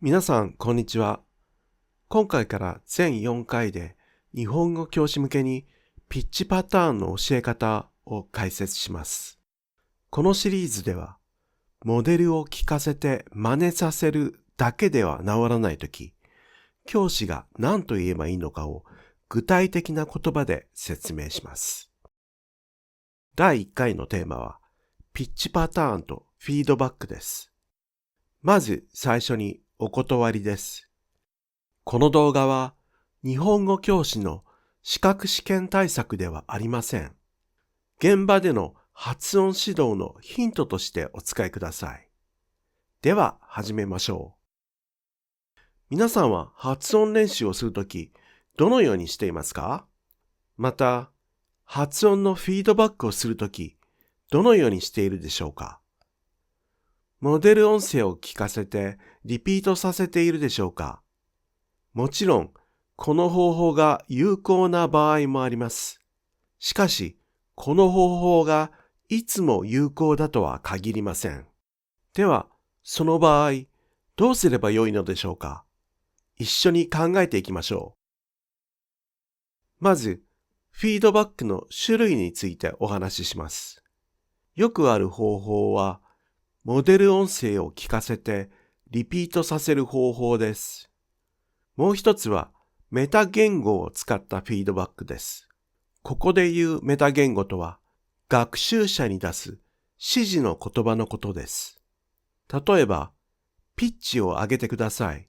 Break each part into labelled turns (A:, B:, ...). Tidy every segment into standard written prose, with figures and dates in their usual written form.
A: 皆さん、こんにちは。今回から全4回で日本語教師向けにピッチパターンの教え方を解説します。このシリーズでは、モデルを聞かせて真似させるだけでは治らないとき、教師が何と言えばいいのかを具体的な言葉で説明します。第1回のテーマは、ピッチパターンとフィードバックです。まず最初にお断りです。この動画は日本語教師の資格試験対策ではありません。現場での発音指導のヒントとしてお使いください。では始めましょう。皆さんは発音練習をするとき、どのようにしていますか？また、発音のフィードバックをするとき、どのようにしているでしょうか？モデル音声を聞かせてリピートさせているでしょうか？もちろん、この方法が有効な場合もあります。しかし、この方法がいつも有効だとは限りません。では、その場合、どうすればよいのでしょうか？一緒に考えていきましょう。まず、フィードバックの種類についてお話しします。よくある方法は、モデル音声を聞かせてリピートさせる方法です。もう一つは、メタ言語を使ったフィードバックです。ここで言うメタ言語とは、学習者に出す指示の言葉のことです。例えば、ピッチを上げてください。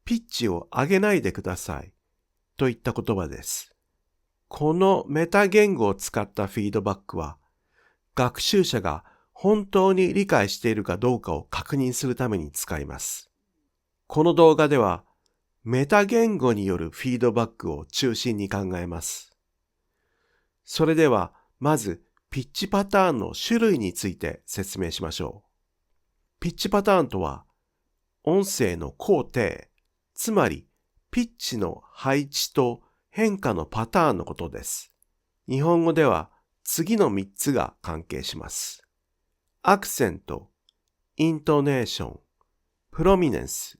A: ピッチを上げないでください。といった言葉です。このメタ言語を使ったフィードバックは、学習者が本当に理解しているかどうかを確認するために使います。この動画では、メタ言語によるフィードバックを中心に考えます。それでは、まず、ピッチパターンの種類について説明しましょう。ピッチパターンとは、音声の高低、つまり、ピッチの配置と変化のパターンのことです。日本語では、次の3つが関係します。アクセント、イントネーション、プロミネンス。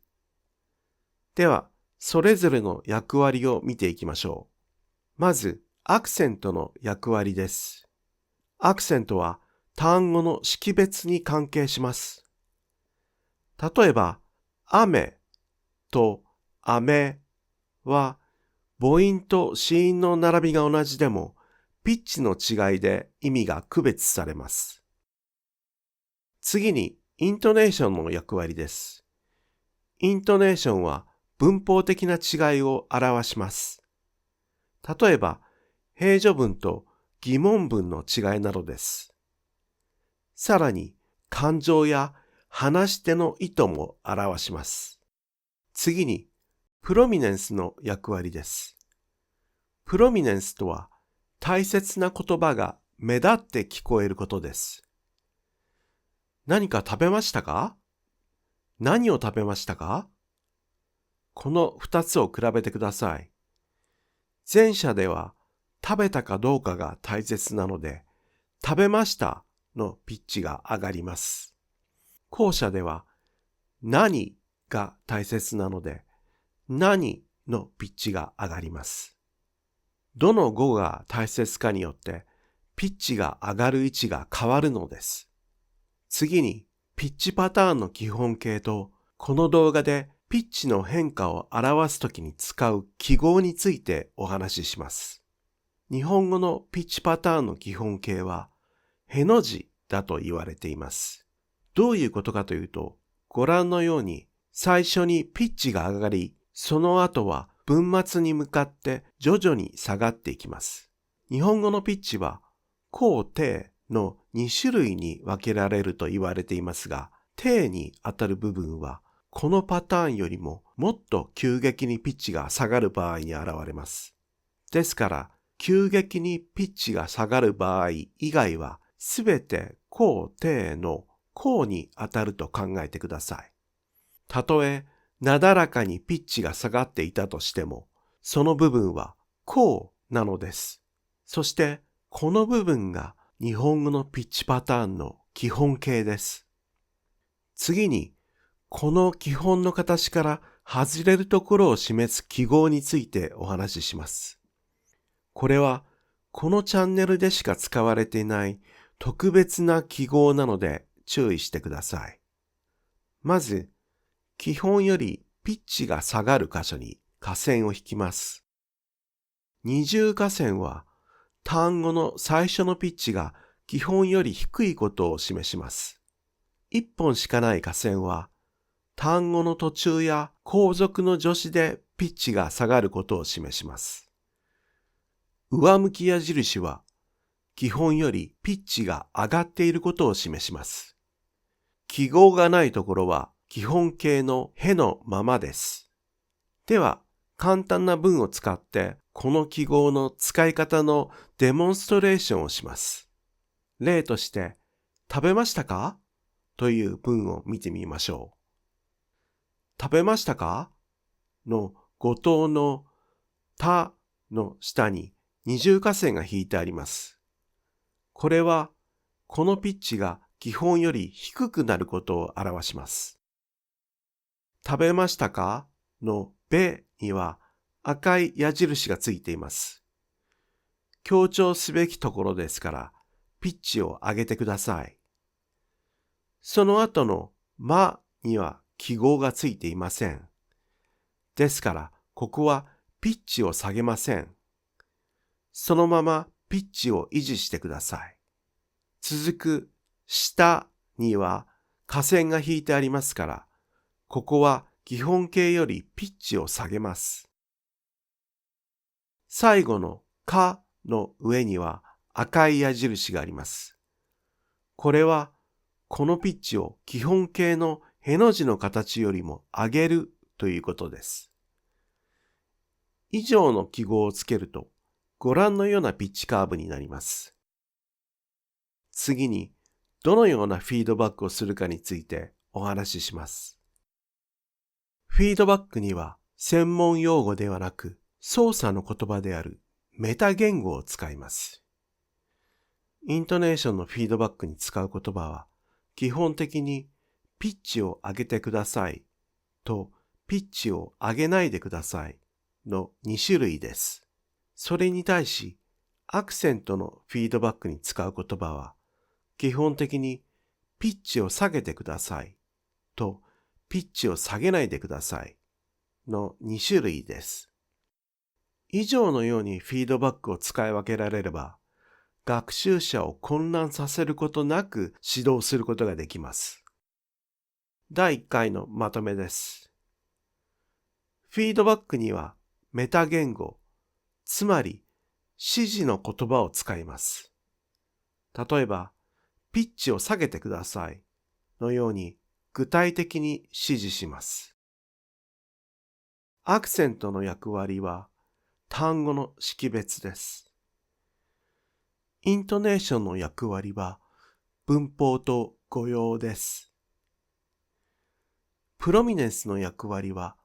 A: では、それぞれの役割を見ていきましょう。まず、アクセントの役割です。アクセントは単語の識別に関係します。例えば、雨と飴は母音と子音の並びが同じでも、ピッチの違いで意味が区別されます。次に、イントネーションの役割です。イントネーションは文法的な違いを表します。例えば、平序文と疑問文の違いなどです。さらに、感情や話し手の意図も表します。次に、プロミネンスの役割です。プロミネンスとは、大切な言葉が目立って聞こえることです。何か食べましたか？何を食べましたか？この2つを比べてください。前者では、食べたかどうかが大切なので、食べましたのピッチが上がります。後者では、何が大切なので、何のピッチが上がります。どの語が大切かによって、ピッチが上がる位置が変わるのです。次に、ピッチパターンの基本形と、この動画でピッチの変化を表すときに使う記号についてお話しします。日本語のピッチパターンの基本形は、への字だと言われています。どういうことかというと、ご覧のように最初にピッチが上がり、その後は文末に向かって徐々に下がっていきます。日本語のピッチは高低の2種類に分けられると言われていますが、低にあたる部分はこのパターンよりももっと急激にピッチが下がる場合に現れます。ですから、急激にピッチが下がる場合以外はすべて高低の高に当たると考えてください。たとえなだらかにピッチが下がっていたとしても、その部分は高なのです。そしてこの部分が日本語のピッチパターンの基本形です。次にこの基本の形から外れるところを示す記号についてお話しします。これはこのチャンネルでしか使われていない特別な記号なので注意してください。まず、基本よりピッチが下がる箇所に下線を引きます。二重下線は単語の最初のピッチが基本より低いことを示します。一本しかない下線は単語の途中や後続の助詞でピッチが下がることを示します。上向き矢印は基本よりピッチが上がっていることを示します。記号がないところは基本形のへのままです。では、簡単な文を使ってこの記号の使い方のデモンストレーションをします。例として、食べましたかという文を見てみましょう。食べましたかの語頭のたの下に二重下線が引いてあります。これはこのピッチが基本より低くなることを表します。食べましたかのべには赤い矢印がついています。強調すべきところですからピッチを上げてください。その後のまには記号がついていません。ですからここはピッチを下げません。そのままピッチを維持してください。続く下には下線が引いてありますから、ここは基本形よりピッチを下げます。最後のかの上には赤い矢印があります。これはこのピッチを基本形のへの字の形よりも上げるということです。以上の記号をつけるとご覧のようなピッチカーブになります。次にどのようなフィードバックをするかについてお話しします。フィードバックには専門用語ではなく操作の言葉であるメタ言語を使います。イントネーションのフィードバックに使う言葉は基本的にピッチを上げてくださいとピッチを上げないでくださいの2種類です。それに対しアクセントのフィードバックに使う言葉は基本的にピッチを下げてくださいとピッチを下げないでくださいの2種類です。以上のようにフィードバックを使い分けられれば、学習者を混乱させることなく指導することができます。第1回のまとめです。フィードバックにはメタ言語、つまり指示の言葉を使います。例えば、ピッチを下げてくださいのように具体的に指示します。アクセントの役割は単語の識別です。イントネーションの役割は文法と語用です。プロミネンスの役割は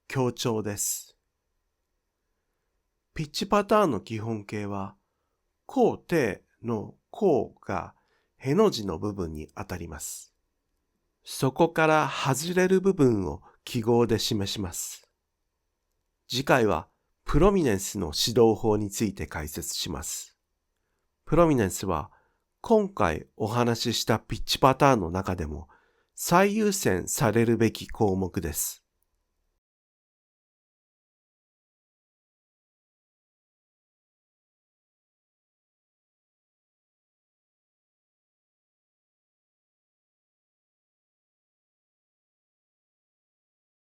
A: 強調です。ピッチパターンの基本形は高低の高がへの字の部分にあたります。そこから外れる部分を記号で示します。次回はプロミネンスの指導法について解説します。プロミネンスは今回お話ししたピッチパターンの中でも最優先されるべき項目です。